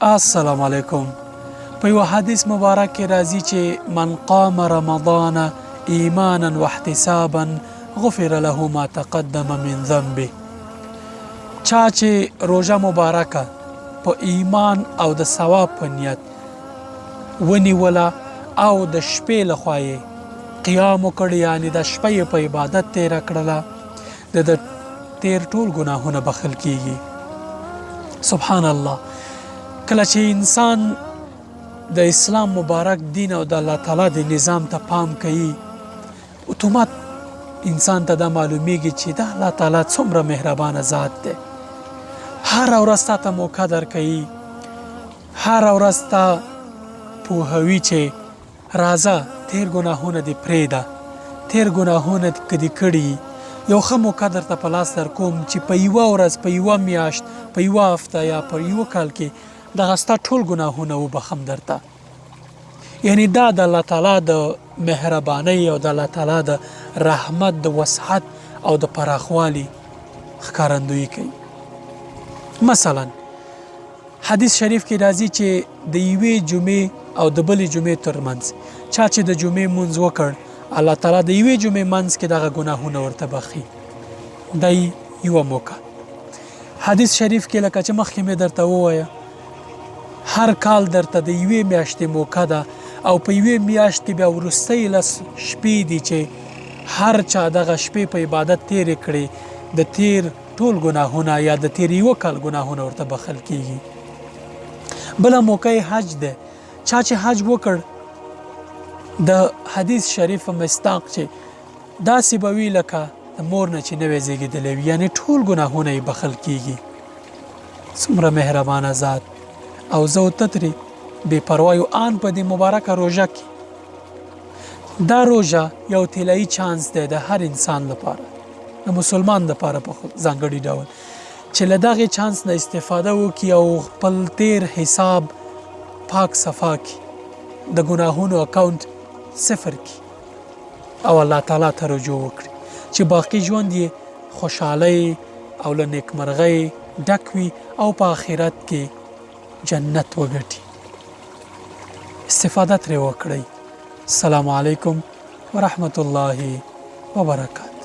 السلام علیکم. په یو حدیث مبارک کې راځي چې من قام رمضان ایمانا واحتسابا غفر له ما تقدم من ذنبه. چا چې روژه مبارکه په ایمان او د ثواب په نیت ونیوله او د شپې لخوا یې قیام وکړ، یعنې د شپې په عبادت تیره کړله، د تیر ټول ګناهونه بخښل کیږي. سبحان الله. کله چې انسان د اسلام مبارک دین او د الله تعالی د نظام ته پام کوي، اتومات انسان ته دا معلومیږي چې دا الله تعالی څومره مهربانه ذات دی. هر ورځ تا ته موقع درکوي، هر ورځ تا پوهوي چې راځه تیر ګناهونه دې پرېږده، تیر ګناهونه که دې کړي یو ښه موقع درته په لاس درکوم چې په یوه ورځ، په یوه میاشت، په یوه هفته یا په یوه کال کې دغه ستا ټول ګناهونه وبخم درته. یعنی دا د الله تعالی د مهربانۍ او د الله تعالی د رحمت د وسعت او د پراخوالي ښکارندویي کوي. مثلا حدیث شریف کې راځي چې د یوې جمعې او د بلې جمعې ترمنځ چا چې د جمعې مونځ وکړ، الله تعالی د یوې جمعې منځ کې دغه ګناهونه ورته بخي. دا یوه موقع. حدیث شریف کې لکه چې مخکې مې درته ووایه، هر کال درته د یوې میاشتې موقع ده او په یوې میاشت کې بیا وروستۍ لس شپې دي چې هر چا دغه شپې په عبادت تیرې کړي، د تیر ټول ګناهونه یا د تیر یوه کال ګناهونه ورته بخښل کیږي. بله موقع حج ده. چا چې حج وکړ، د حدیث شریف مصداق چې داسې به وي لکه د مور نه چې نوی زیږېدلی وي، یعنې ټول ګناهونه یې بخښل کیږي. څومره مهربانه ذات. او زه ته ترې بې پروایو آن په دې مبارکه روژه کې، دا روژه یو طلایي چانس دی د هر انسان لپاره، د مسلمان لپاره په ځانګړي ډول، چې له دغې چانس نه استفاده وکړي او خپل تیر حساب پاک صفا کړي، د ګناهونو اکاونټ صفر کړي او الله تعالی ته رجوع وکړي چې باقي ژوند یې خوشحالۍ او له نیکمرغۍ ډک وي او په آخرت کې جنت وګټي. استفاده ترې وکړئ. السلام علیکم ورحمت الله وبرکاته.